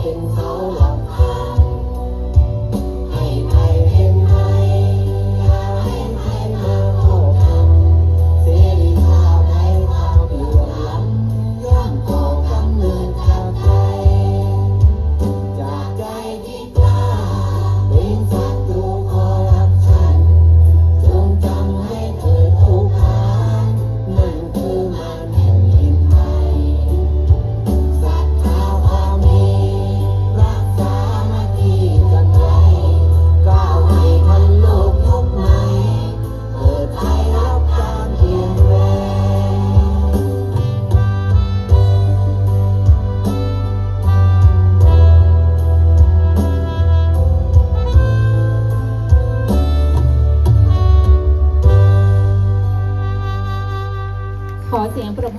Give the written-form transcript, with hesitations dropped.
เป็นเสาหลักธรรมให้ไทยเป็นไทยอย่าให้ไทยมาเข้าทำเสรีภาพในความเหลื่อมล้ำย่อมก่อกำเนิดจากไทยจากใจที่กล้าเป็นศัตรูคอร์รัปชันจงจำให้เกิดทุกทางนั่นคือมันแผ่นดินไทยศรัทธาความดีรักษามาคีกันไว้ก้าวให้ทันโลกยุคใหม่เปิดไทยรับการเปลี่ยนแปลง ขอเสียงปรบมือ